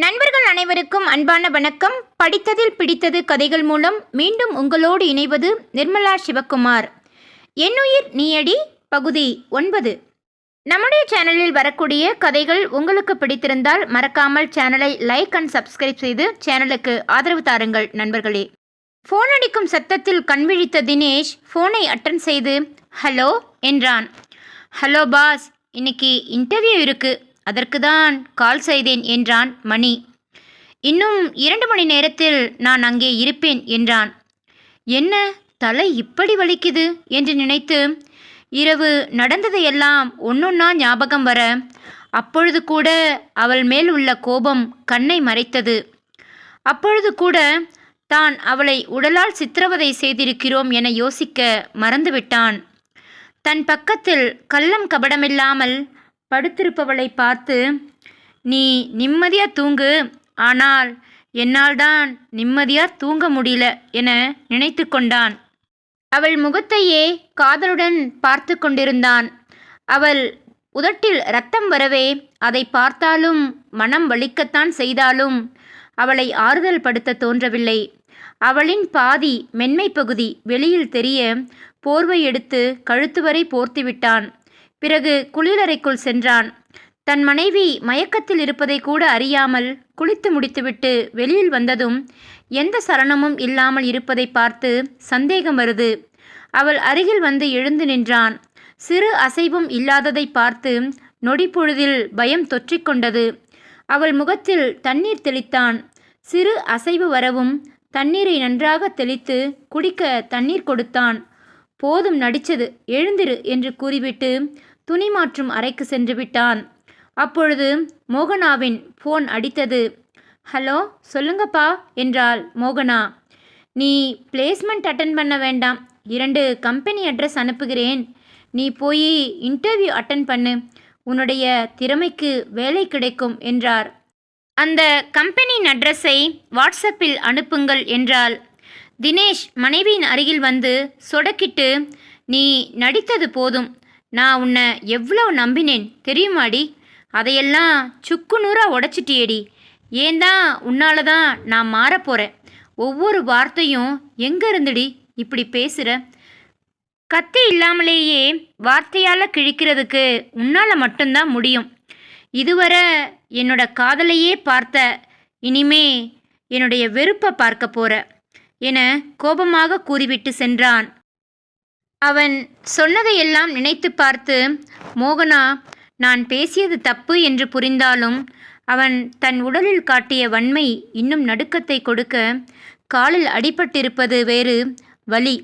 நண்பர்கள் அனைவருக்கும் அன்பான வணக்கம். படித்ததில் பிடித்தது கதைகள் மூலம் மீண்டும் உங்களோடு இணைவது நிர்மலா சிவக்குமார். என்னுயிர் நீயடி பகுதி 9. நம்முடைய சேனலில் வரக்கூடிய கதைகள் உங்களுக்கு பிடித்திருந்தால் மறக்காமல் சேனலை லைக் அண்ட் சப்ஸ்கிரைப் செய்து சேனலுக்கு ஆதரவு தாருங்கள் நண்பர்களே. ஃபோன் அடிக்கும் சத்தத்தில் கண்விழித்த தினேஷ் ஃபோனை அட்டன் செய்து ஹலோ என்றான். ஹலோ பாஸ், இன்னைக்கு இன்டர்வியூ இருக்கு, அதற்கு தான் கால் செய்தேன் என்றான் மணி. இன்னும் 2 மணி நேரத்தில் நான் அங்கே இருப்பேன் என்றான். என்ன தலை இப்படி வலிக்குது என்று நினைத்து இரவு நடந்ததையெல்லாம் ஒன்னொன்னா ஞாபகம் வர அப்பொழுது கூட அவள் மேல் உள்ள கோபம் கண்ணை மறைத்தது. அப்பொழுது கூட தான் அவளை உடலால் சித்திரவதை செய்திருக்கிறோம் என யோசிக்க மறந்துவிட்டான். தன் பக்கத்தில் கள்ளம் கபடமில்லாமல் படுத்திருப்பவளை பார்த்து, நீ நிம்மதியா தூங்கு, ஆனால் என்னால் தான் நிம்மதியா தூங்க முடியல என நினைத்து கொண்டான். அவள் முகத்தையே காதலுடன் பார்த்து கொண்டிருந்தான். அவள் உதட்டில் இரத்தம் வரவே அதை பார்த்தாலும் மனம் வலிக்கத்தான் செய்தாலும் அவளை ஆறுதல் படுத்த தோன்றவில்லை. அவளின் பாதி மென்மை பகுதி வெளியில் தெரிய போர்வை எடுத்து கழுத்து வரை போர்த்திவிட்டான். பிறகு குளியலறைக்குள் சென்றான். தன் மனைவி மயக்கத்தில் இருப்பதை கூட அறியாமல் குளித்து முடித்துவிட்டு வெளியில் வந்ததும் எந்த சலனமும் இல்லாமல் இருப்பதை பார்த்து சந்தேகம் வருது. அவள் அருகில் வந்து எழுந்து நின்றான். சிறு அசைவும் இல்லாததை பார்த்து நொடிப்பொழுதில் பயம் தொற்றிக்கொண்டது. அவள் முகத்தில் தண்ணீர் தெளித்தான். சிறு அசைவு வரவும் தண்ணீரை நன்றாக தெளித்து குடிக்க தண்ணீர் கொடுத்தான். போதும் நடிச்சது, எழுந்திரு என்று கூறிவிட்டு துணி மாற்றும் அறைக்கு சென்று விட்டான். அப்பொழுது மோகனாவின் ஃபோன் அடித்தது. ஹலோ சொல்லுங்கப்பா என்றாள் மோகனா. நீ பிளேஸ்மெண்ட் அட்டன் பண்ண வேண்டாம், 2 கம்பெனி அட்ரஸ் அனுப்புகிறேன், நீ போய் இன்டர்வியூ அட்டன் பண்ணு, உன்னுடைய திறமைக்கு வேலை கிடைக்கும் என்றார். அந்த கம்பெனியின் அட்ரஸை வாட்ஸ்அப்பில் அனுப்புங்கள் என்றாள். தினேஷ் மனைவியின் அருகில் வந்து சொடக்கிட்டு, நீ நடித்தது போதும், நான் உன்னை எவ்வளோ நம்பினேன் தெரியுமாடி, அதையெல்லாம் சுக்கு நூறாக உடச்சிட்டியேடி, ஏன்தான் உன்னால தான் நான் மாறப்போகிறேன், ஒவ்வொரு வார்த்தையும் எங்கே இருந்துடி இப்படி பேசுகிற, கத்தி இல்லாமலேயே வார்த்தையால் கிழிக்கிறதுக்கு உன்னால் மட்டும்தான் முடியும், இதுவரை என்னோட காதலையே பார்த்த, இனிமே என்னுடைய வெறுப்பை பார்க்க போகிற என கோபமாக கூறிவிட்டு சென்றான். அவன் சொன்னதையெல்லாம் நினைத்து பார்த்து மோகனா நான் பேசியது தப்பு என்று புரிந்தாலும் அவன் தன் உடலில் காட்டிய வன்மை இன்னும் நடுக்கத்தை கொடுக்க, காலில் அடிபட்டிருப்பது வேறு வலி.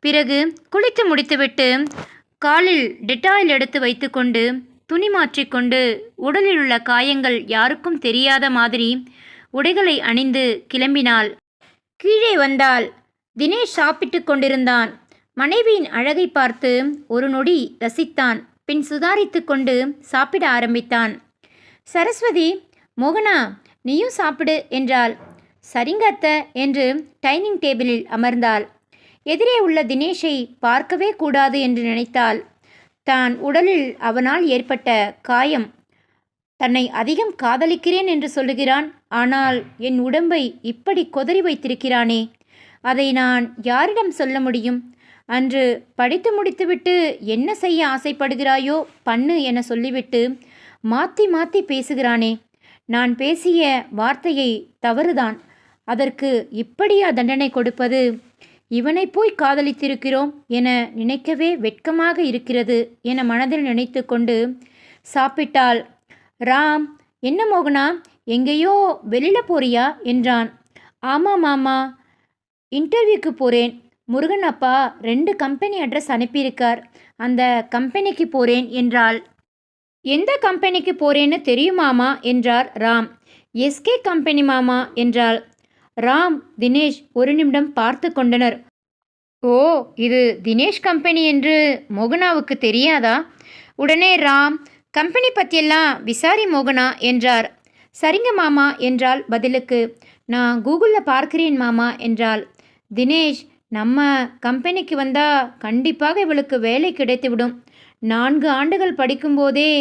பிறகு குளித்து முடித்துவிட்டு காலில் டெட்டாயில் எடுத்து வைத்துக்கொண்டு துணி மாற்றிக்கொண்டு உடலில் உள்ள காயங்கள் யாருக்கும் தெரியாத மாதிரி உடைகளை அணிந்து கிளம்பினாள். கீழே வந்தாள். தினேஷ் சாப்பிட்டு கொண்டிருந்தான். மனைவியின் அழகை பார்த்து ஒரு நொடி ரசித்தான். பின் சுதாரித்து கொண்டு சாப்பிட ஆரம்பித்தான். சரஸ்வதி, மோகனா நீயும் சாப்பிடு என்றாள். சரிங்க அத்தை என்று டைனிங் டேபிளில் அமர்ந்தாள். எதிரே உள்ள தினேஷை பார்க்கவே கூடாது என்று நினைத்தாள். தான் உடலில் அவனால் ஏற்பட்ட காயம், தன்னை அதிகம் காதலிக்கிறேன் என்று சொல்லுகிறான், ஆனால் என் உடம்பை இப்படி கொதறி வைத்திருக்கிறானே, அதை நான் யாரிடம் சொல்ல முடியும், அன்று படித்து முடித்துவிட்டு என்ன செய்ய ஆசைப்படுகிறாயோ பண்ணு என சொல்லிவிட்டு மாற்றி மாற்றி பேசுகிறானே, நான் பேசிய வார்த்தையை தவறுதான், அதற்கு இப்படியா தண்டனை கொடுப்பது, இவனை போய் காதலித்திருக்கிறோம் என நினைக்கவே வெட்கமாக இருக்கிறது என மனதில் நினைத்து கொண்டு சாப்பிட்டாள். ராம், என்ன மோகனா எங்கேயோ வெளியில் போறியா என்றான். ஆமாம் மாமா, இன்டர்வியூக்கு போகிறேன், முருகன் அப்பா 2 கம்பெனி அட்ரஸ் அனுப்பியிருக்கார், அந்த கம்பெனிக்கு போகிறேன் என்றாள். எந்த கம்பெனிக்கு போகிறேன்னு தெரியுமாமா என்றார் ராம். எஸ்கே கம்பெனி மாமா என்றாள். ராம், தினேஷ் ஒரு நிமிடம் பார்த்து கொண்டனர். ஓ, இது தினேஷ் கம்பெனி என்று மோகனாவுக்கு தெரியாதா? உடனே ராம், கம்பெனி பற்றியெல்லாம் விசாரி மோகனா என்றார். சரிங்க மாமா என்றாள் பதிலுக்கு. நான் கூகுளில் பார்க்கிறேன் மாமா என்றாள். தினேஷ், நம்ம கம்பெனிக்கு வந்தால் கண்டிப்பாக இவளுக்கு வேலை கிடைத்துவிடும், 4 ஆண்டுகள் படிக்கும்போதே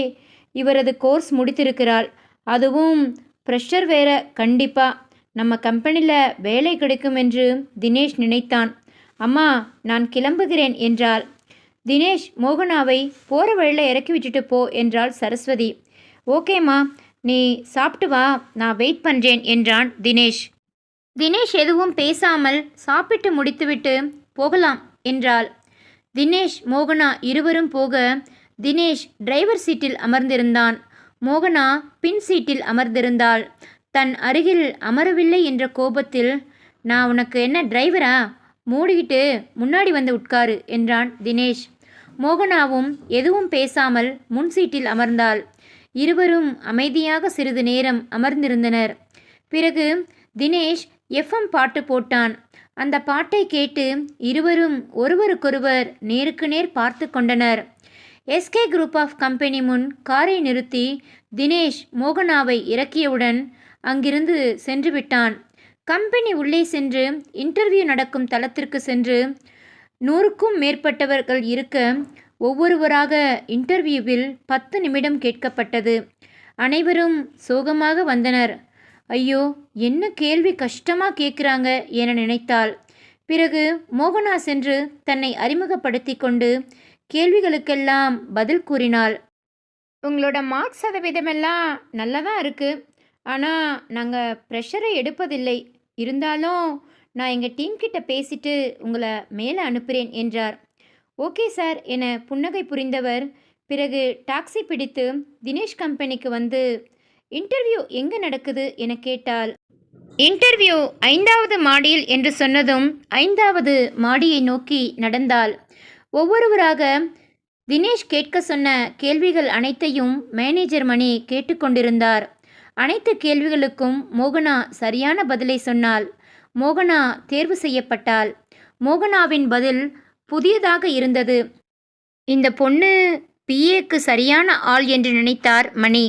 இவரது கோர்ஸ் முடித்திருக்கிறாள், அதுவும் ப்ரெஷர் வேற. கண்டிப்பாக நம்ம கம்பெனியில் வேலை கிடைக்கும் என்று தினேஷ் நினைத்தான். அம்மா, நான் கிளம்புகிறேன் என்றாள். தினேஷ் மோகனாவை போகிற வழியில் இறக்கி விட்டுட்டு போ என்றாள் சரஸ்வதி. ஓகேம்மா, நீ சாப்பிட்டு வா, நான் வெயிட் பண்ணுறேன் என்றான் தினேஷ். தினேஷ் எதுவும் பேசாமல் சாப்பிட்டு முடித்துவிட்டு போகலாம் என்றாள். தினேஷ் மோகனா இருவரும் போக தினேஷ் டிரைவர் சீட்டில் அமர்ந்திருந்தான். மோகனா பின் சீட்டில் அமர்ந்திருந்தாள். தன் அருகில் அமரவில்லை என்ற கோபத்தில், நான் உனக்கு என்ன டிரைவரா? மூடிக்கிட்டு முன்னாடி வந்து உட்காரு என்றான் தினேஷ். மோகனாவும் எதுவும் பேசாமல் முன் சீட்டில் அமர்ந்தாள். இருவரும் அமைதியாக சிறிது நேரம் அமர்ந்திருந்தனர். பிறகு தினேஷ் எஃப்எம் பாட்டு போட்டான். அந்த பாட்டை கேட்டு இருவரும் ஒருவருக்கொருவர் நேருக்கு நேர் பார்த்து கொண்டனர். எஸ்கே குரூப் ஆஃப் கம்பெனி முன் காரை நிறுத்தி தினேஷ் மோகனாவை இறக்கியவுடன் அங்கிருந்து சென்று விட்டான். கம்பெனி உள்ளே சென்று இன்டர்வியூ நடக்கும் தளத்திற்கு சென்று 100க்கும் மேற்பட்டவர்கள் இருக்க ஒவ்வொருவராக இன்டர்வியூவில் 10 நிமிடம் கேட்கப்பட்டது. அனைவரும் சோகமாக வந்தனர். ஐயோ, என்ன கேள்வி கஷ்டமாக கேட்குறாங்க என நினைத்தாள். பிறகு மோகனா சென்று தன்னை அறிமுகப்படுத்தி கொண்டு கேள்விகளுக்கெல்லாம் பதில் கூறினாள். உங்களோட மார்க் சதவீதமெல்லாம் நல்லா தான் இருக்குது. ஆனால் நாங்கள் ப்ரெஷரை எடுப்பதில்லை. இருந்தாலும் நான் எங்கள் டீம் கிட்ட பேசிட்டு உங்களை மேலே அனுப்புகிறேன் என்றார். ஓகே சார் என புன்னகை புரிந்தவர் பிறகு டாக்ஸி பிடித்து தினேஷ் கம்பெனிக்கு வந்து இன்டர்வியூ எங்கே நடக்குது என கேட்டாள். இன்டர்வியூ 5வது மாடியில் என்று சொன்னதும் 5வது மாடியை நோக்கி நடந்தாள். ஒவ்வொருவராக தினேஷ் கேட்க சொன்ன கேள்விகள் அனைத்தையும் மேனேஜர் மணி கேட்டுக்கொண்டிருந்தார். அனைத்து கேள்விகளுக்கும் மோகனா சரியான பதிலை சொன்னாள். மோகனா தேர்வு செய்யப்பட்டாள். மோகனாவின் பதில் புதியதாக இருந்தது. இந்த பொண்ணு பிஏக்கு சரியான ஆள் என்று நினைத்தார் மணி.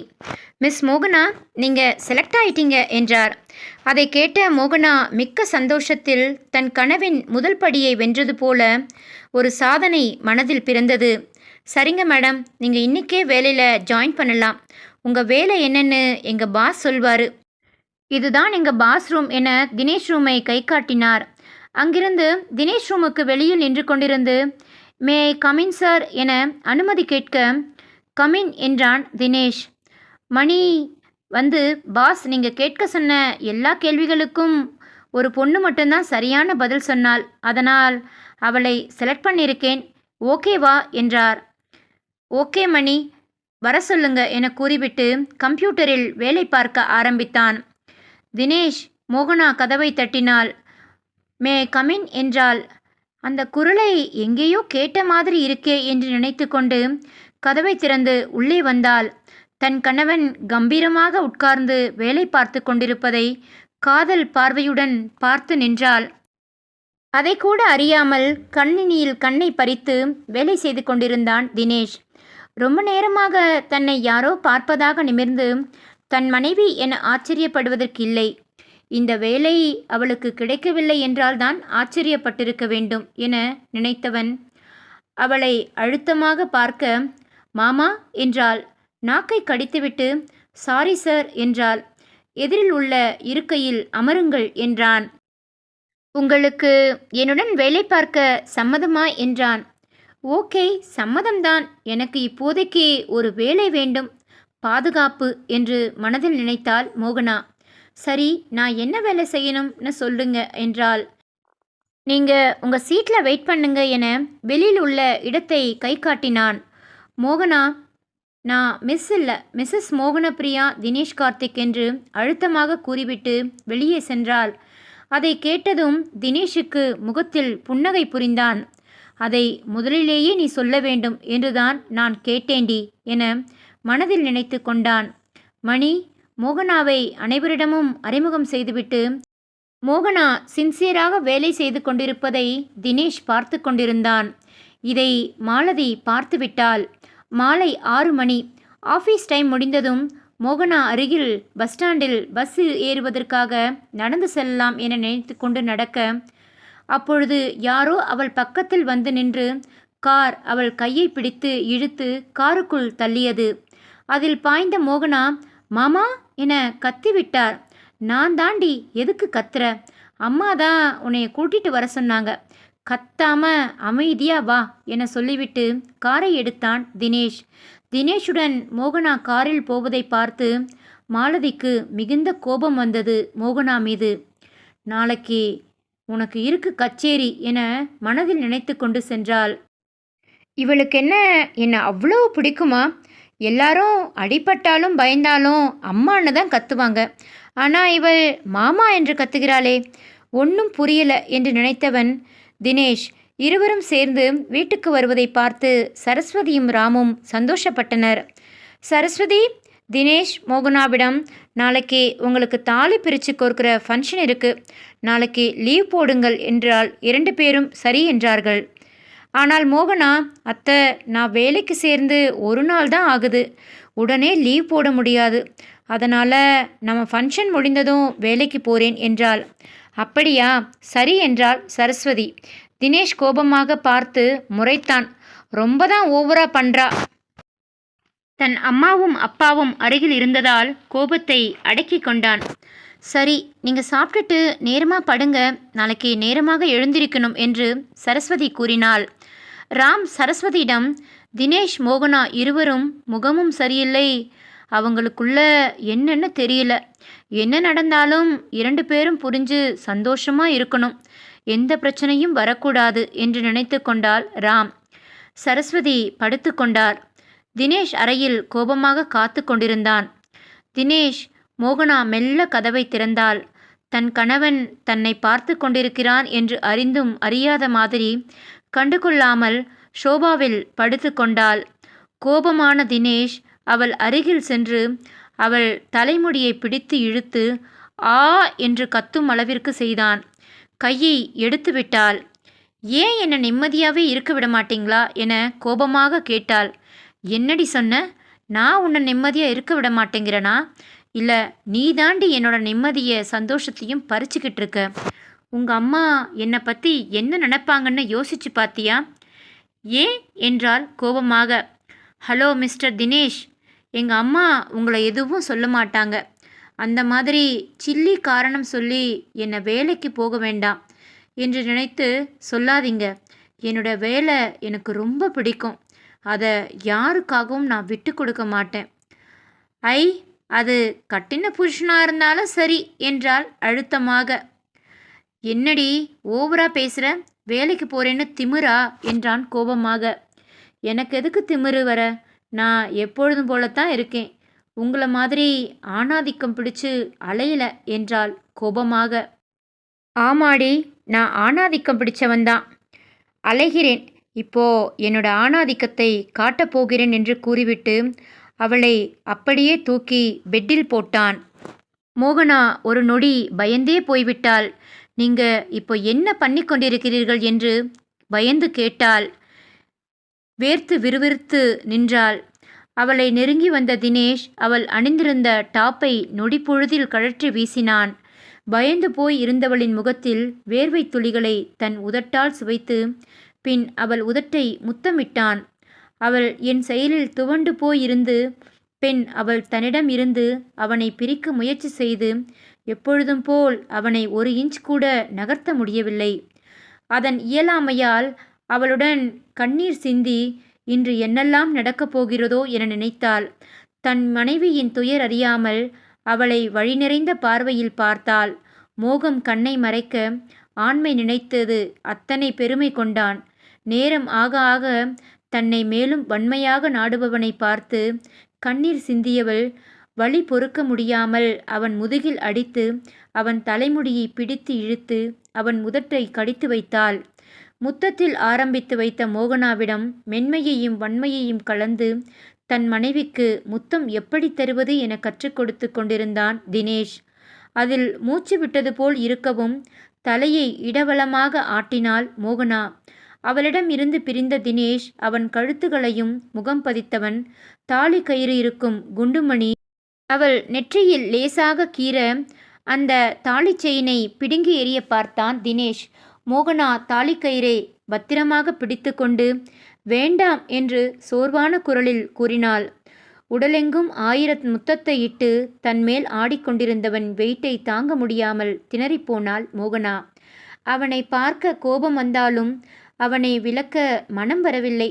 மிஸ் மோகனா, நீங்கள் செலக்ட் ஆயிட்டீங்க என்றார். அதை கேட்ட மோகனா மிக்க சந்தோஷத்தில் தன் கனவின் முதல் படியை வென்றது போல ஒரு சாதனை மனதில் பிறந்தது. சரிங்க மேடம், நீங்கள் இன்றைக்கே வேலையில் ஜாயின் பண்ணலாம். உங்கள் வேலை என்னன்னு எங்கள் பாஸ் சொல்வார். இதுதான் எங்கள் பாஸ் ரூம் என தினேஷ் ரூமை கை காட்டினார். அங்கிருந்து தினேஷ் ரூமுக்கு வெளியில் நின்று கொண்டிருந்து மே கமின் சார் என அனுமதி கேட்க கமின் என்றான் தினேஷ். மணி வந்து, பாஸ் நீங்கள் கேட்க சொன்ன எல்லா கேள்விகளுக்கும் ஒரு பொண்ணு மட்டும்தான் சரியான பதில் சொன்னாள். அதனால் அவளை செலக்ட் பண்ணியிருக்கேன். ஓகேவா என்றார். ஓகே மணி, வர சொல்லுங்க என கூறிவிட்டு கம்ப்யூட்டரில் வேலை பார்க்க ஆரம்பித்தான். தினேஷ் மோகனா கதவை தட்டினாள். மே கமின் என்றாள். அந்த குரலை எங்கேயோ கேட்ட மாதிரி இருக்கே என்று நினைத்து கொண்டு கதவை திறந்து உள்ளே வந்தாள். தன் கணவன் கம்பீரமாக உட்கார்ந்து வேலை பார்த்து கொண்டிருப்பதை காதல் பார்வையுடன் பார்த்து நின்றாள். அதை கூட அறியாமல் கண்ணினியில் கண்ணை பறித்து வேலை செய்து கொண்டிருந்தான் தினேஷ். ரொம்ப நேரமாக தன்னை யாரோ பார்ப்பதாக நிமிர்ந்து தன் மனைவி என ஆச்சரியப்படுவதற்கில்லை. இந்த வேலை அவளுக்கு கிடைக்கவில்லை என்றால்தான் ஆச்சரியப்பட்டிருக்க வேண்டும் என நினைத்தவன் அவளை அழுத்தமாக பார்க்க மாமா என்றாள். நாக்கை கடித்துவிட்டு சாரி சார் என்றாள். எதிரில் உள்ள இருக்கையில் அமருங்கள் என்றான். உங்களுக்கு என்னுடன் வேலை பார்க்க சம்மதமா என்றான். ஓகே, சம்மதம்தான். எனக்கு இப்போதைக்கு ஒரு வேலை வேண்டும், பாதுகாப்பு என்று மனதில் நினைத்தாள் மோகனா. சரி, நான் என்ன வேலை செய்யணும்னு சொல்லுங்க என்றாள். நீங்கள் உங்கள் சீட்டில் வெயிட் பண்ணுங்க என வெளியில் உள்ள இடத்தை கை காட்டினான். மோகனா, நான் மிஸ் இல்லை, மிஸ்ஸஸ் மோகனப்பிரியா தினேஷ் கார்த்திக் என்று அழுத்தமாக கூறிவிட்டு வெளியே சென்றாள். அதை கேட்டதும் தினேஷுக்கு முகத்தில் புன்னகை புரிந்தான். அதை முதலிலேயே நீ சொல்ல வேண்டும் என்றுதான் நான் கேட்டேண்டி என மனதில் நினைத்து கொண்டான். மணி மோகனாவை அனைவரிடமும் அறிமுகம் செய்துவிட்டு மோகனா சின்சியராக வேலை செய்து கொண்டிருப்பதை தினேஷ் பார்த்து கொண்டிருந்தான். இதை மாலதி பார்த்துவிட்டாள். மாலை 6 மணி. ஆஃபீஸ் டைம் முடிந்ததும் மோகனா அருகில் பஸ் ஸ்டாண்டில் பஸ் ஏறுவதற்காக நடந்து செல்லலாம் என நினைத்து கொண்டு நடக்க அப்பொழுது யாரோ அவள் பக்கத்தில் வந்து நின்று கார் அவள் கையை பிடித்து இழுத்து காருக்குள் தள்ளியது. அதில் பாய்ந்த மோகனா மாமா என கத்திவிட்டார். நான் தாண்டி, எதுக்கு கத்துற? அம்மா தான் உன்னைய கூட்டிட்டு வர சொன்னாங்க. கத்தாம அமைதியா வா என சொல்லிவிட்டு காரை எடுத்தான் தினேஷ். தினேஷுடன் மோகனா காரில் போவதை பார்த்து மாலதிக்கு மிகுந்த கோபம் வந்தது மோகனா மீது. நாளைக்கு உனக்கு இருக்கு கச்சேரி என மனதில் நினைத்து கொண்டு சென்றாள். இவளுக்கு என்ன அவ்வளோ பிடிக்குமா? எல்லாரும் அடிபட்டாலும் பயந்தாலும் அம்மான்னு தான் கத்துவாங்க. ஆனால் இவள் மாமா என்று கத்துகிறாளே, ஒன்றும் புரியல என்று நினைத்தவன் தினேஷ். இருவரும் சேர்ந்து வீட்டுக்கு வருவதை பார்த்து சரஸ்வதியும் ராமும் சந்தோஷப்பட்டனர். சரஸ்வதி, தினேஷ் மோகனாவிடம், நாளைக்கு உங்களுக்கு தாலி பிரித்து கோர்க்கிற ஃபங்க்ஷன் இருக்குது, நாளைக்கு லீவ் போடுங்கள் என்றால் 2 பேரும் சரி என்றார்கள். ஆனால் மோகனா, அத்தை, நான் வேலைக்கு சேர்ந்து 1 நாள் தான் ஆகுது, உடனே லீவ் போட முடியாது, அதனால் நம்ம ஃபங்க்ஷன் முடிந்ததும் வேலைக்கு போகிறேன் என்றாள். அப்படியா, சரி என்றாள் சரஸ்வதி. தினேஷ் கோபமாக பார்த்து முறைத்தான். ரொம்ப தான் ஓவரா பண்ணுறா. தன் அம்மாவும் அப்பாவும் அருகில் இருந்ததால் கோபத்தை அடக்கி கொண்டான். சரி, நீங்கள் சாப்பிட்டுட்டு நேரமாக படுங்க, நாளைக்கு நேரமாக எழுந்திருக்கணும் என்று சரஸ்வதி கூறினாள். ராம் சரஸ்வதியிடம், தினேஷ் மோகனா இருவரும் முகமும் சரியில்லை, அவங்களுக்குள்ள என்னன்னு தெரியல, என்ன நடந்தாலும் 2 பேரும் புரிஞ்சு சந்தோஷமாக இருக்கணும், எந்த பிரச்சனையும் வரக்கூடாது என்று நினைத்து கொண்டாள் ராம். சரஸ்வதி படுத்து கொண்டார். தினேஷ் அறையில் கோபமாக காத்து கொண்டிருந்தான். தினேஷ், மோகனா மெல்ல கதவை திறந்தாள். தன் கணவன் தன்னை பார்த்து கொண்டிருக்கிறான் என்று அறிந்தும் அறியாத மாதிரி கண்டுகொள்ளாமல் ஷோபாவில் படுத்து கொண்டாள். கோபமான தினேஷ் அவள் அருகில் சென்று அவள் தலைமுடியை பிடித்து இழுத்து ஆ என்று கத்தும் அளவிற்கு செய்தான். கையை எடுத்து விட்டாள். ஏன் என்னை நிம்மதியாகவே இருக்க விட மாட்டீங்களா என கோபமாக கேட்டாள். என்னடி சொன்ன? நான் உன்னை நிம்மதியாக இருக்க விட மாட்டேங்கிறனா? இல்லை, நீ தாண்டி என்னோட நிம்மதியை சந்தோஷத்தையும் பறிச்சுக்கிட்டு இருக்க. உங்கள் அம்மா என்னை பற்றி என்ன நினைப்பாங்கன்னு யோசிச்சு பார்த்தியா? ஏன் என்றால் கோபமாக. ஹலோ மிஸ்டர் தினேஷ், எங்கள் அம்மா உங்களை எதுவும் சொல்ல மாட்டாங்க. அந்த மாதிரி சில்லி காரணம் சொல்லி என்னை வேலைக்கு போக வேண்டாம் என்று நினைத்து சொல்லாதீங்க. என்னோட வேலை எனக்கு ரொம்ப பிடிக்கும், அதை யாருக்காகவும் நான் விட்டு கொடுக்க மாட்டேன். ஐ, அது கட்டின புருஷனாக இருந்தாலும் சரி என்றால் அழுத்தமாக. என்னடி ஓவரா பேசுகிற? வேலைக்கு போகிறேன்னு திமிரா என்றான் கோபமாக. எனக்கு எதுக்கு திமிரு வர? நான் எப்பொழுதும் போலத்தான் இருக்கேன், உங்களை மாதிரி ஆணாதிக்கம் பிடிச்சு அலையல என்றாள் கோபமாக. ஆமாடி, நான் ஆணாதிக்கம் பிடிச்சவன்தான், அலைகிறேன். இப்போ என்னோட ஆணாதிக்கத்தை காட்டப் போகிறேன் என்று கூறிவிட்டு அவளை அப்படியே தூக்கி பெட்டில் போட்டான். மோகனா ஒரு நொடி பயந்தே போய்விட்டாள். நீங்க இப்போ என்ன பண்ணி கொண்டிருக்கிறீர்கள் என்று பயந்து கேட்டாள். வேர்த்து விறுவிறுத்து நின்றாள். அவளை நெருங்கி வந்த தினேஷ் அவள் அணிந்திருந்த டாப்பை நொடிப்பொழுதில் கழற்றி வீசினான். பயந்து போய் இருந்தவளின் முகத்தில் வேர்வை துளிகளை தன் உதட்டால் சுவைத்து பின் அவள் உதட்டை முத்தமிட்டான். அவள் என் செயலில் துவண்டு போயிருந்து பெண் அவள் தன்னிடம் இருந்து அவனை பிரிக்க முயற்சி செய்து எப்பொழுதும் போல் அவனை 1 இன்ச் கூட நகர்த்த முடியவில்லை. அதன் இயலாமையால் அவளுடன் கண்ணீர் சிந்தி இன்று என்னெல்லாம் நடக்கப் போகிறதோ என நினைத்தாள். தன் மனைவியின் துயர் அறியாமல் அவளை வழி நிறைந்த பார்வையில் பார்த்தாள். மோகம் கண்ணை மறைக்க ஆண்மை நினைத்தது அத்தனை பெருமை கொண்டான். நேரம் ஆக ஆக தன்னை மேலும் வன்மையாக நாடுபவனை பார்த்து கண்ணீர் சிந்தியவள் வலி பொறுக்க முடியாமல் அவன் முதுகில் அடித்து அவன் தலைமுடியை பிடித்து இழுத்து அவன் உதட்டை கடித்து வைத்தாள். முத்தத்தில் ஆரம்பித்து வைத்த மோகனாவிடம் மென்மையையும் வன்மையையும் கலந்து தன் மனைவிக்கு முத்தம் எப்படி தருவது என கற்றுக் கொடுத்து கொண்டிருந்தான் தினேஷ். அதில் மூச்சு விட்டது போல் இருக்கவும் தலையை இடவலமாக ஆட்டினாள் மோகனா. அவளிடம் இருந்து பிரிந்த தினேஷ் அவன் கழுத்துகளையும் முகம் பதித்தவன். தாலி கயிறு இருக்கும் குண்டுமணி அவள் நெற்றியில் லேசாக கீற அந்த தாலி செயினை பிடுங்கி எறிய பார்த்தான் தினேஷ். மோகனா தாலிக்கயிறை பத்திரமாக பிடித்து கொண்டு வேண்டாம் என்று சோர்வான குரலில் கூறினாள். உடலெங்கும் 1000 முத்தத்தை இட்டு தன்மேல் ஆடிக்கொண்டிருந்தவன் வெயிட்டை தாங்க முடியாமல் திணறிப்போனாள் மோகனா. அவனை பார்க்க கோபம் வந்தாலும் அவனை விலக்க மனம் வரவில்லை.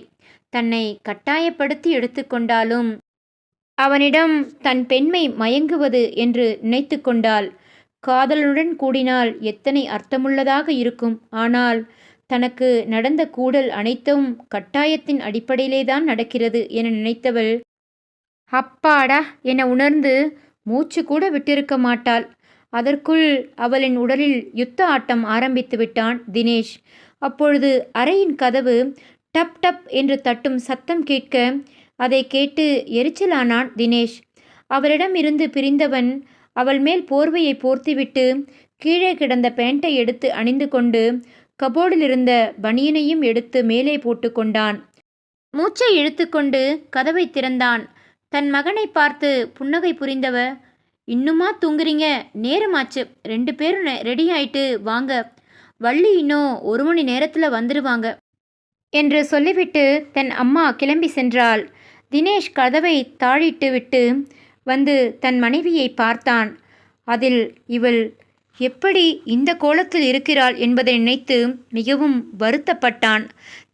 தன்னை கட்டாயப்படுத்தி எடுத்துக்கொண்டாலும் அவனிடம் தன் பெண்மை மயங்குவது என்று நினைத்து கொண்டாள். காதலனுடன் கூடினால் எத்தனை அர்த்தமுள்ளதாக இருக்கும். ஆனால் தனக்கு நடந்த கூடல் அனைத்தும் கட்டாயத்தின் அடிப்படையிலேதான் நடக்கிறது என நினைத்தவள் அப்பாடா என உணர்ந்து மூச்சு கூட விட்டிருக்க மாட்டாள். அதற்குள் அவளின் உடலில் யுத்த ஆட்டம் ஆரம்பித்து விட்டான் தினேஷ். அப்பொழுது அறையின் கதவு டப் டப் என்று தட்டும் சத்தம் கேட்க அதை கேட்டு எரிச்சலானான் தினேஷ். அவளிடம் இருந்து பிரிந்தவன் அவள் மேல் போர்வையை போர்த்திவிட்டு கீழே கிடந்த பேண்டை எடுத்து அணிந்து கொண்டு கபோர்டில் இருந்த பனியனையும் எடுத்து மேலே போட்டு கொண்டான். மூச்சை இழுத்துக்கொண்டு கதவை திறந்தான். தன் மகனை பார்த்து புன்னகை புரிந்தவ, இன்னுமா தூங்குறீங்க? நேரமாச்சு, 2 பேரும் ரெடி ஆயிட்டு வாங்க, வள்ளி இன்னும் 1 மணி நேரத்தில் வந்துடுவாங்க என்று சொல்லிவிட்டு தன் அம்மா கிளம்பி சென்றாள். தினேஷ் கதவை தாழிட்டு விட்டு வந்து தன் மனைவியை பார்த்தான். அதில் இவள் எப்படி இந்த கோலத்தில் இருக்கிறாள் என்பதை நினைத்து மிகவும் வருத்தப்பட்டான்.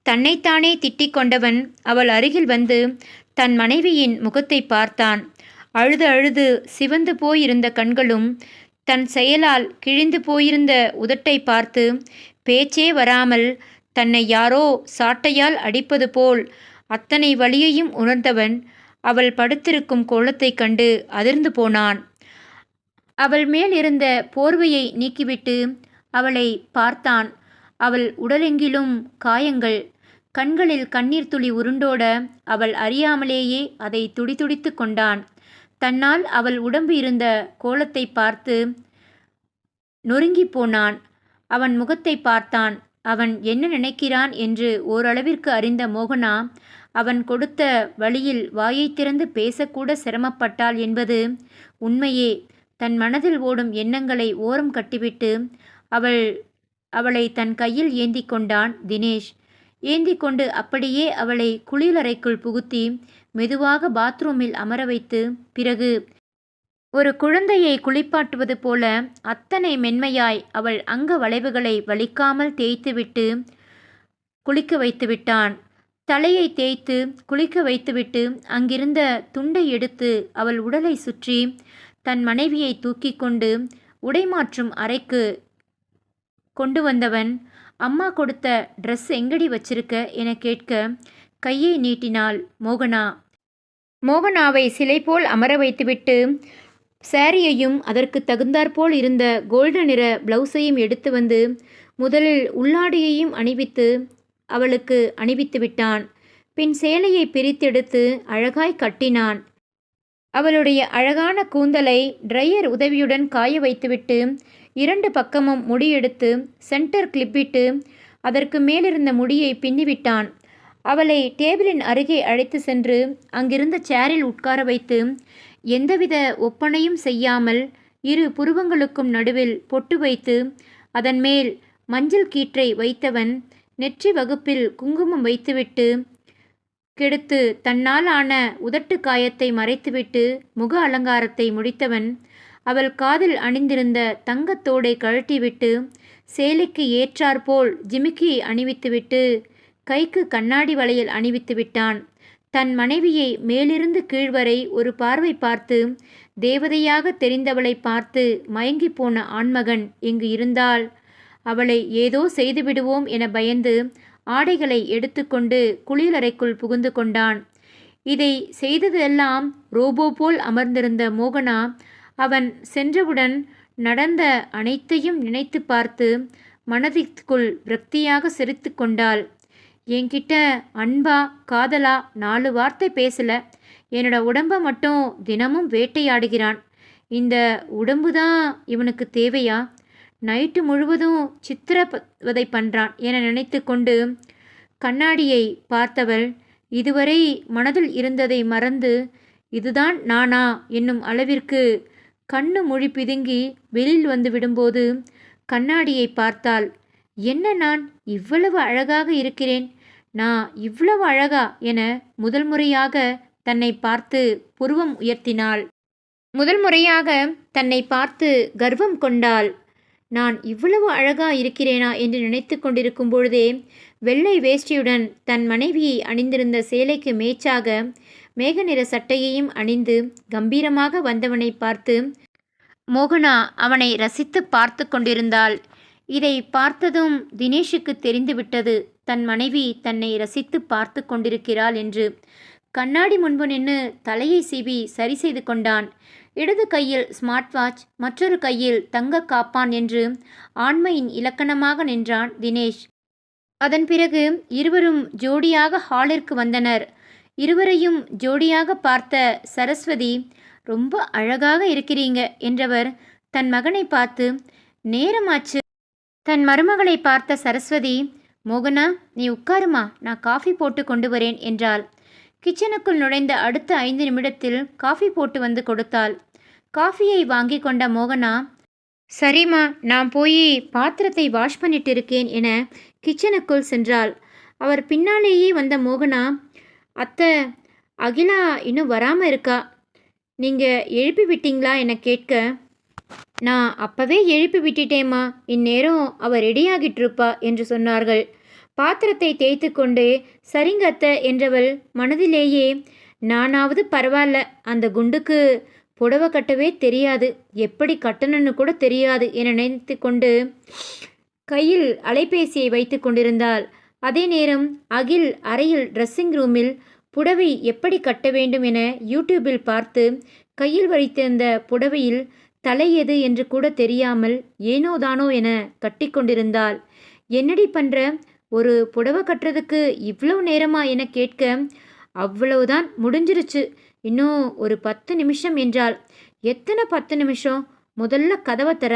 தன்னைத்தானே திட்டிக் கொண்டவன் அவள் அருகில் வந்து தன் மனைவியின் முகத்தை பார்த்தான். அழுது அழுது சிவந்து போயிருந்த கண்களும் தன் செயலால் கிழிந்து போயிருந்த உதட்டை பார்த்து பேச்சே வராமல் தன்னை யாரோ சாட்டையால் அடிப்பது போல் அத்தனை வலியையும் உணர்ந்தவன் அவள் படுத்திருக்கும் கோலத்தை கண்டு அதிர்ந்து போனான். அவள் மேல் இருந்த போர்வையை நீக்கிவிட்டு அவளை பார்த்தான். அவள் உடலெங்கிலும் காயங்கள். கண்களில் கண்ணீர் துளி உருண்டோட அவள் அறியாமலேயே அதை துடிதுடித்து கொண்டான். தன்னால் அவள் உடம்பு இருந்த கோலத்தை பார்த்து நொறுங்கி போனான். அவன் முகத்தை பார்த்தான். அவன் என்ன நினைக்கிறான் என்று ஓரளவிற்கு அறிந்த மோகனா அவன் கொடுத்த வழியில் வாயை திறந்து பேசக்கூட சிரமப்பட்டாள் என்பது உண்மையே. தன் மனதில் ஓடும் எண்ணங்களை ஓரம் கட்டிவிட்டு அவளை தன் கையில் ஏந்தி கொண்டான் தினேஷ். ஏந்தி கொண்டு அப்படியே அவளை குளியலறைக்குள் புகுத்தி மெதுவாக பாத்ரூமில் அமர வைத்து பிறகு ஒரு குழந்தையை குளிப்பாட்டுவது போல அத்தனை மென்மையாய் அவள் அங்க வளைவுகளை வலிக்காமல் தேய்த்துவிட்டு குளிக்க வைத்து விட்டான். தலையை தேய்த்து குளிக்க வைத்துவிட்டு அங்கிருந்த துண்டை எடுத்து அவள் உடலை சுற்றி தன் மனைவியை தூக்கி கொண்டு உடைமாற்றும் அறைக்கு கொண்டு வந்தவன், அம்மா கொடுத்த ட்ரெஸ் எங்கடி வச்சிருக்க என கேட்க கையை நீட்டினாள் மோகனா. மோகனாவை சிலை போல் அமர வைத்துவிட்டு சாரியையும் அதற்கு தகுந்தாற்போல் இருந்த கோல்டன் நிற பிளவுஸையும் எடுத்து வந்து முதலில் உள்ளாடையையும் அணிவித்து அவளுக்கு அணிவித்து விட்டான். பின் சேலையை பிரித்தெடுத்து அழகாய் கட்டினான். அவளுடைய அழகான கூந்தலை ட்ரையர் உதவியுடன் காய வைத்துவிட்டு 2 பக்கமும் முடியெடுத்து சென்டர் கிளிப்பிட்டு அதற்கு மேலிருந்த முடியை பின்னிவிட்டான். அவளை டேபிளின் அருகே அழைத்து சென்று அங்கிருந்த சேரில் உட்கார வைத்து எந்தவித ஒப்பனையும் செய்யாமல் 2 புருவங்களுக்கும் நடுவில் பொட்டு வைத்து அதன் மேல் மஞ்சள் கீற்றை வைத்தவன் நெற்றி வகுப்பில் குங்குமம் வைத்துவிட்டு கெடுத்து தன்னால் ஆன உதட்டு காயத்தை மறைத்துவிட்டு முக அலங்காரத்தை முடித்தவன் அவள் காதில் அணிந்திருந்த தங்கத்தோடை கழட்டிவிட்டு சேலைக்கு ஏற்றாற்போல் ஜிமிக்கியை அணிவித்துவிட்டு கைக்கு கண்ணாடி வளையல் அணிவித்து விட்டான். தன் மனைவியை மேலிருந்து கீழ்வரை ஒரு பார்வை பார்த்து தேவதையாக தெரிந்தவளை பார்த்து மயங்கி போன ஆண்மகன் இங்கு இருந்தால் அவளை ஏதோ செய்துவிடுவோம் என பயந்து ஆடைகளை எடுத்துக்கொண்டு குளியலறைக்குள் புகுந்து கொண்டான். இதை செய்ததெல்லாம் ரோபோ போல் அமர்ந்திருந்த மோகனா அவன் சென்றவுடன் நடந்த அனைத்தையும் நினைத்து பார்த்து மனதிற்குள் விரக்தியாக சிரித்து கொண்டாள். என்கிட்ட அன்பா காதலா 4 வார்த்தை பேசல, என்னோட உடம்பை மட்டும் தினமும் வேட்டையாடுகிறான். இந்த உடம்பு தான் இவனுக்கு தேவையா? நைட்டு முழுவதும் சித்திரவதை பண்ணுறான் என நினைத்து கொண்டு கண்ணாடியை பார்த்தவள் இதுவரை மனதில் இருந்ததை மறந்து இதுதான் நானா என்னும் அளவிற்கு கண்ணு மொழி பிதுங்கி வெளியில் வந்து விடும்போது கண்ணாடியை பார்த்தாள். என்ன நான் இவ்வளவு அழகாக இருக்கிறேன்? நான் இவ்வளவு அழகா என முதல் முறையாக தன்னை பார்த்து புருவம் உயர்த்தினாள். முதல் முறையாக தன்னை பார்த்து கர்வம் கொண்டாள். நான் இவ்வளவு அழகா இருக்கிறேனா என்று நினைத்து கொண்டிருக்கும் பொழுதே வெள்ளை வேஷ்டியுடன் தன் மனைவியை அணிந்திருந்த சேலைக்கு மேச்சாக மேக நிற சட்டையையும் அணிந்து கம்பீரமாக வந்தவனை பார்த்து மோகனா அவனை ரசித்து பார்த்து கொண்டிருந்தாள். இதை பார்த்ததும் தினேஷுக்கு தெரிந்துவிட்டது தன் மனைவி தன்னை ரசித்து பார்த்து கொண்டிருக்கிறாள் என்று. கண்ணாடி முன்பு நின்று தலையை சீவி சரி செய்து கொண்டான். இடது கையில் ஸ்மார்ட் வாட்ச், மற்றொரு கையில் தங்க காப்பான் என்று ஆண்மையின் இலக்கணமாக நின்றான் தினேஷ். அதன் பிறகு இருவரும் ஜோடியாக ஹாலிற்கு வந்தனர். இருவரையும் ஜோடியாக பார்த்த சரஸ்வதி, ரொம்ப அழகாக இருக்கிறீங்க என்றவர் தன் மகனை பார்த்து, நேரமாச்சு. தன் மருமகளை பார்த்த சரஸ்வதி, மோகனா நீ உட்காருமா, நான் காஃபி போட்டு கொண்டு வரேன் என்றாள். கிச்சனுக்குள் நுழைந்த அடுத்த 5 நிமிடத்தில் காஃபி போட்டு வந்து கொடுத்தாள். காஃபியை வாங்கி கொண்ட மோகனா, சரிம்மா நான் போய் பாத்திரத்தை வாஷ் பண்ணிட்டு இருக்கேன் என கிச்சனுக்குள் சென்றாள். அவர் பின்னாலேயே வந்த மோகனா, அத்தை அகிலா இன்னும் வராமல் இருக்கா, நீங்கள் எழுப்பி விட்டீங்களா என கேட்க, நான் அப்போவே எழுப்பி விட்டுட்டேம்மா, இந்நேரம் அவள் ரெடியாகிட்டு இருப்பா என்று சொன்னார்கள். பாத்திரத்தை தேய்த்து கொண்டு சரிங்க அத்தை என்றவள் மனதிலேயே, நானாவது பரவாயில்ல, அந்த குண்டுக்கு புடவை கட்டவே தெரியாது, எப்படி கட்டணும்னு கூட தெரியாது என நினைத்து கொண்டு கையில் அலைபேசியை வைத்து கொண்டிருந்தாள். அதே நேரம் அகில் அறையில் ட்ரெஸ்ஸிங் ரூமில் புடவை எப்படி கட்ட வேண்டும் என யூடியூபில் பார்த்து கையில் வைத்திருந்த புடவையில் தலை எது என்று கூட தெரியாமல் ஏனோதானோ என கட்டி கொண்டிருந்தாள். என்னடி பண்ணுற, ஒரு புடவை கட்டுறதுக்கு இவ்வளோ நேரமா என கேட்க, அவ்வளவுதான் முடிஞ்சிருச்சு, இன்னும் ஒரு 10 நிமிஷம் என்றாள். எத்தனை 10 நிமிஷம், முதல்ல கதவை தர,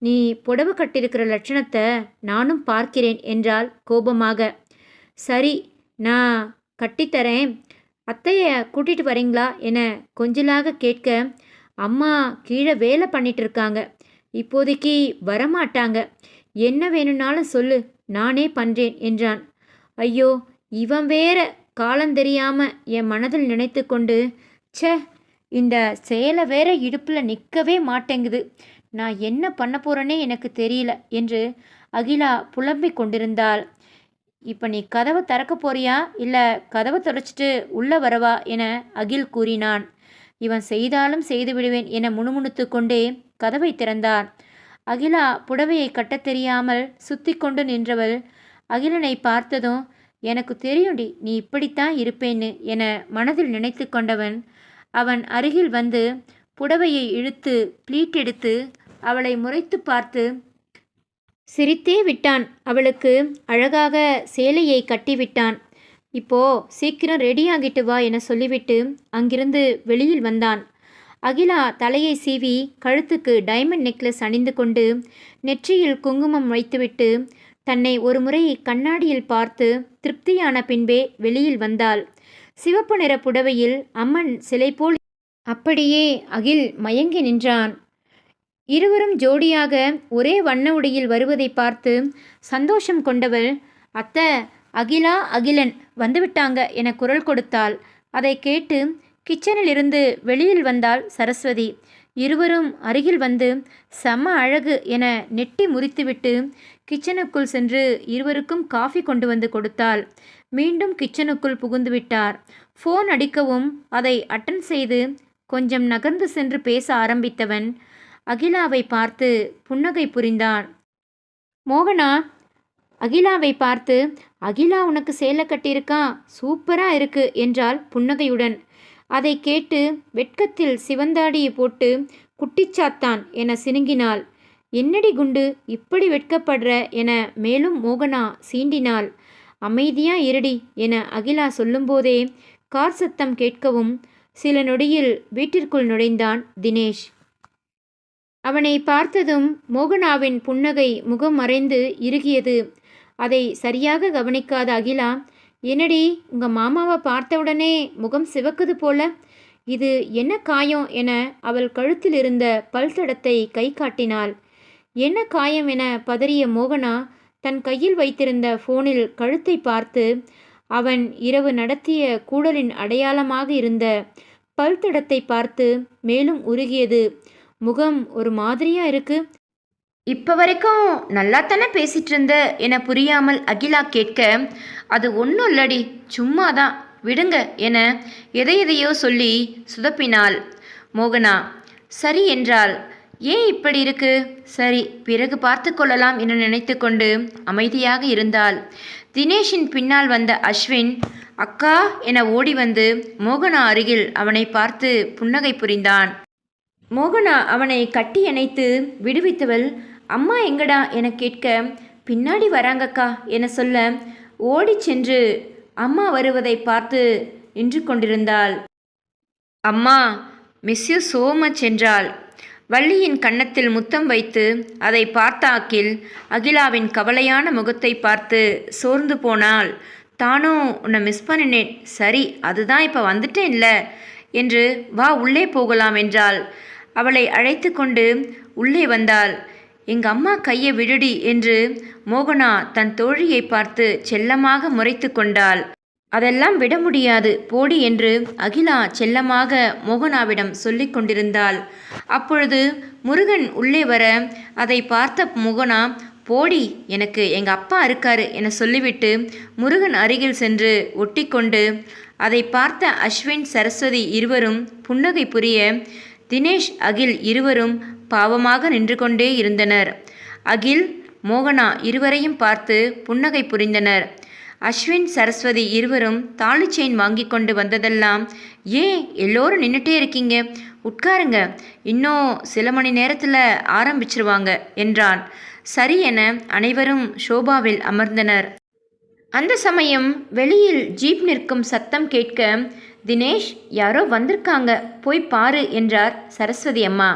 நீ புடவை கட்டியிருக்கிற லட்சணத்தை நானும் பார்க்கிறேன் என்றாள் கோபமாக. சரி நான் கட்டித்தரேன், அத்தையை கூட்டிகிட்டு வரீங்களா என கொஞ்சலாக கேட்க, அம்மா கீழே வேலை பண்ணிட்டு இருக்காங்க, இப்போதைக்கு வரமாட்டாங்க, என்ன வேணும்னாலும் சொல்லு, நானே பண்ணுறேன் என்றான். ஐயோ இவன் வேற காலந்தெரியாமல் என் மனதில் நினைத்து கொண்டு, ச்சே இந்த சேலை வேற இடுப்பில் நிற்கவே மாட்டேங்குது, நான் என்ன பண்ண போகிறேனே எனக்கு தெரியல என்று அகிலா புலம்பிக் கொண்டிருந்தாள். இப்போ நீ கதவை திறக்க போறியா இல்லை கதவை தொடச்சிட்டு உள்ளே வரவா என அகில் கூறினான். இவன் செய்தாலும் செய்து விடுவேன் என முணுமுணுத்து கொண்டே கதவை திறந்தான். அகிலா புடவையை கட்டத் தெரியாமல் சுத்தி கொண்டு நின்றவள் அகிலனை பார்த்ததும், எனக்கு தெரியும்டி நீ இப்படித்தான் இருப்பேன்னு என மனதில் நினைத்து கொண்டவன் அவன் அருகில் வந்து புடவையை இழுத்து ப்ளீட் எடுத்து அவளை முறைத்து பார்த்து சிரித்தே விட்டான். அவளுக்கு அழகாக சேலையை கட்டிவிட்டான். இப்போ சீக்கிரம் ரெடியாகிட்டு வா என சொல்லிவிட்டு அங்கிருந்து வெளியில் வந்தான். அகிலா தலையை சீவி கழுத்துக்கு டைமண்ட் நெக்லஸ் அணிந்து கொண்டு நெற்றியில் குங்குமம் வைத்துவிட்டு தன்னை ஒரு முறை கண்ணாடியில் பார்த்து திருப்தியான பின்பே வெளியில் வந்தாள். சிவப்பு நிற புடவையில் அம்மன் சிலை போல் அப்படியே அகில் மயங்கி நின்றான். இருவரும் ஜோடியாக ஒரே வண்ண உடையில் வருவதை பார்த்து சந்தோஷம் கொண்டவள், அத்தை அகிலா அகிலன் வந்துவிட்டாங்க என குரல் கொடுத்தாள். அதை கேட்டு கிச்சனில் இருந்து வெளியில் வந்தாள் சரஸ்வதி. இருவரும் அருகில் வந்து செம்ம அழகு என நெட்டி முறித்துவிட்டு கிச்சனுக்குள் சென்று இருவருக்கும் காஃபி கொண்டு வந்து கொடுத்தாள். மீண்டும் கிச்சனுக்குள் புகுந்து விட்டார். ஃபோன் அடிக்கவும் அதை அட்டன் செய்து கொஞ்சம் நகர்ந்து சென்று பேச ஆரம்பித்தவன் அகிலாவை பார்த்து புன்னகை புரிந்தான். மோகனா அகிலாவை பார்த்து, அகிலா உனக்கு சேலை கட்டியிருக்கா, சூப்பரா இருக்கு என்றாள் புன்னகையுடன். அதை கேட்டு வெட்கத்தில் சிவந்தாடியை போட்டு குட்டிச்சாத்தான் என சினுங்கினாள். என்னடி குண்டு இப்படி வெட்கப்படுற என மேலும் மோகனா சீண்டினாள். அமைதியா இருடி என அகிலா சொல்லும்போதே கார் சத்தம் கேட்கவும் சில நொடியில் வீட்டிற்குள் நுழைந்தான் தினேஷ். அவனை பார்த்ததும் மோகனாவின் புன்னகை முகம் மறைந்து இறுகியது. அதை சரியாக கவனிக்காத அகிலா, என்னடி உங்கள் மாமாவை பார்த்தவுடனே முகம் சிவக்குது போல, இது என்ன காயம் என அவள் கழுத்தில் இருந்த பல் தடத்தை கை காட்டினாள். என்ன காயம் என பதறிய மோகனா தன் கையில் வைத்திருந்த ஃபோனில் கழுத்தை பார்த்து அவன் இரவு நடத்திய கூடலின் அடையாளமாக இருந்த பல் தடத்தை பார்த்து மேலும் உருகியது. முகம் ஒரு மாதிரியா இருக்கு. இப்போ வரைக்கும் நல்லா தானே பேசிட்டு இருந்த என புரியாமல் அகிலா கேட்க, அது ஒன்றும் இல்லடி, சும்மா தான், விடுங்க என எதையோ சொல்லி சுதப்பினாள். மோகனா சரி என்றாள். ஏன் இப்படி இருக்கு? சரி, பிறகு பார்த்து கொள்ளலாம் என நினைத்து கொண்டு அமைதியாக இருந்தாள். தினேஷின் பின்னால் வந்த அஸ்வின் அக்கா என ஓடி வந்து மோகனா அருகில் அவனை பார்த்து புன்னகை புரிந்தான். மோகனா அவனை கட்டி அணைத்து விடுவித்தவள், அம்மா எங்கடா என கேட்க, பின்னாடி வராங்கக்கா என சொல்ல ஓடி சென்று அம்மா வருவதை பார்த்து நின்று கொண்டிருந்தாள். அம்மா மிஸ் யூ சோ மச் என்றாள். வள்ளியின் கன்னத்தில் முத்தம் வைத்து அதை பார்த்த அகில் அகிலாவின் கவலையான முகத்தை பார்த்து சோர்ந்து போனாள். தானும் உன்னை மிஸ் பண்ணினேன், சரி அதுதான் இப்போ வந்துட்டேன்ல என்று வா உள்ளே போகலாம் என்றாள். அவளை அழைத்து கொண்டு உள்ளே வந்தாள். எங்கள் அம்மா கையை விடுடி என்று மோகனா தன் தோழியை பார்த்து செல்லமாக முறைத்து கொண்டாள். அதெல்லாம் விட முடியாது போடி என்று அகிலா செல்லமாக மோகனாவிடம் சொல்லி கொண்டிருந்தாள். அப்பொழுது முருகன் உள்ளே வர அதை பார்த்த மோகனா, போடி, எனக்கு எங்கள் அப்பா இருக்காரு என சொல்லிவிட்டு முருகன் அருகில் சென்று ஒட்டி கொண்டு அதை பார்த்த அஸ்வின் சரஸ்வதி இருவரும் புன்னகை புரிய தினேஷ் அகில் இருவரும் பாவமாக நின்று கொண்டே இருந்தனர். அகில் மோகனா இருவரையும் பார்த்து புன்னகை புரிந்தனர். அஸ்வின் சரஸ்வதி இருவரும் தாலி செயின் வாங்கி கொண்டு வந்ததெல்லாம், ஏன் எல்லோரும் நின்றுட்டே இருக்கீங்க, உட்காருங்க, இன்னும் சில மணி நேரத்தில் ஆரம்பிச்சிருவாங்க என்றான். சரி என அனைவரும் ஷோபாவில் அமர்ந்தனர். அந்த சமயம் வெளியில் ஜீப் நிற்கும் சத்தம் கேட்க, தினேஷ் யாரோ வந்திருக்காங்க, போய் பாரு என்றார் சரஸ்வதி அம்மா.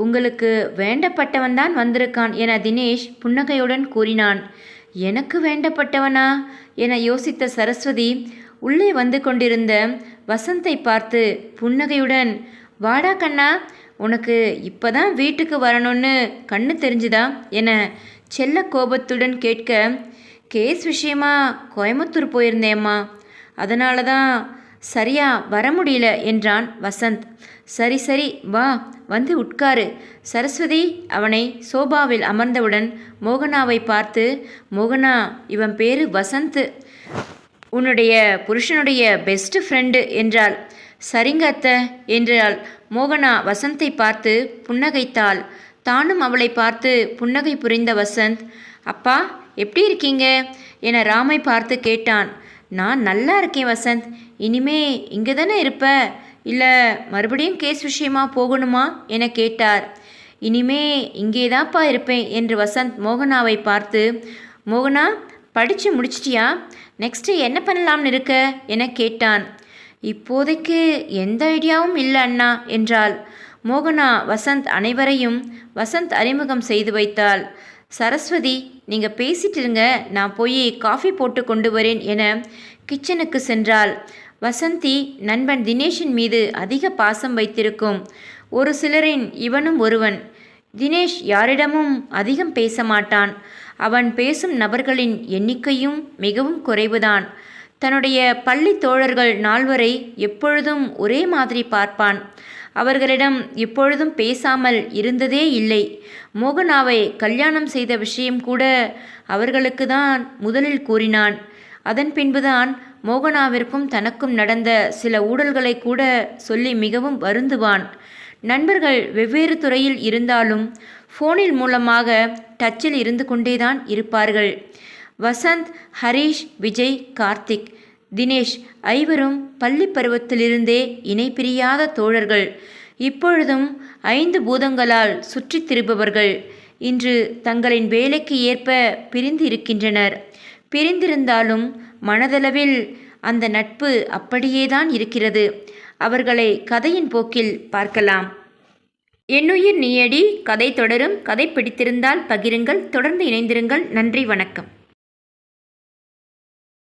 உங்களுக்கு வேண்டப்பட்டவன் தான் வந்திருக்கான் என தினேஷ் புன்னகையுடன் கூறினான். எனக்கு வேண்டப்பட்டவனா என யோசித்த சரஸ்வதி உள்ளே வந்து கொண்டிருந்த வசந்தை பார்த்து புன்னகையுடன், வாடா கண்ணா, உனக்கு இப்போதான் வீட்டுக்கு வரணும்னு கண்ணு தெரிஞ்சுதா என செல்ல கோபத்துடன் கேட்க, கேஸ் விஷயமா கோயம்புத்தூர் போயிருந்தேம்மா, அதனால தான் சரியா வர முடியல என்றான் வசந்த். சரி சரி வா, வந்து உட்காரு. சரஸ்வதி அவனை சோபாவில் அமர்ந்தவுடன் மோகனாவை பார்த்து, மோகனா, இவன் பேரு வசந்த், உன்னுடைய புருஷனுடைய பெஸ்ட் ஃப்ரெண்டு என்றாள். சரிங்க அத்தை என்றாள். மோகனா வசந்தை பார்த்து புன்னகைத்தாள். தானும் அவளை பார்த்து புன்னகை புரிந்த வசந்த், அப்பா எப்படி இருக்கீங்க என ராமை பார்த்து கேட்டான். நான் நல்லா இருக்கேன் வசந்த், இனிமே இங்கே தானே இருப்ப, இல்லை மறுபடியும் கேஸ் விஷயமா போகணுமா என கேட்டார். இனிமே இங்கே தான்ப்பா இருப்பேன் என்று வசந்த் மோகனாவை பார்த்து, மோகனா படித்து முடிச்சிட்டியா, நெக்ஸ்ட்டு என்ன பண்ணலாம்னு இருக்க என கேட்டான். இப்போதைக்கு எந்த ஐடியாவும் இல்லை அண்ணா என்றாள். மோகனா வசந்த் அனைவரையும் வசந்த் அறிமுகம் செய்து வைத்தாள். சரஸ்வதி, நீங்கள் பேசிட்டு இருங்க, நான் போய் காஃபி போட்டு கொண்டு வரேன் என கிச்சனுக்கு சென்றாள். வசந்தி நண்பன் தினேஷின் மீது அதிக பாசம் வைத்திருக்கும் ஒரு சிலரின் இவனும் ஒருவன். தினேஷ் யாரிடமும் அதிகம் பேச மாட்டான். அவன் பேசும் நபர்களின் எண்ணிக்கையும் மிகவும் குறைவுதான். தன்னுடைய பள்ளி தோழர்கள் நால்வரை எப்பொழுதும் ஒரே மாதிரி பார்ப்பான். அவர்களிடம் எப்பொழுதும் பேசாமல் இருந்ததே இல்லை. மோகனாவை கல்யாணம் செய்த விஷயம் கூட அவர்களுக்கு தான் முதலில் கூறினான். அதன் பின்புதான் மோகனாவிற்கும் தனக்கும் நடந்த சில ஊழல்களை கூட சொல்லி மிகவும் வருந்துவான். நண்பர்கள் வெவ்வேறு துறையில் இருந்தாலும் ஃபோனில் மூலமாக டச்சில் இருந்து கொண்டேதான் இருப்பார்கள். வசந்த், ஹரீஷ், விஜய், கார்த்திக், தினேஷ் ஐவரும் பள்ளி பருவத்திலிருந்தே இணை பிரியாத தோழர்கள். இப்பொழுதும் 5 பூதங்களால் சுற்றி திரிபவர்கள். இன்று தங்களின் வேலைக்கு ஏற்ப பிரிந்து இருக்கின்றனர். பிரிந்திருந்தாலும் மனதளவில் அந்த நட்பு அப்படியேதான் இருக்கிறது. அவர்களை கதையின் போக்கில் பார்க்கலாம். என்னுயிர் நீயடி கதை தொடரும். கதை பிடித்திருந்தால் பகிருங்கள். தொடர்ந்து இணைந்திருங்கள். நன்றி, வணக்கம்.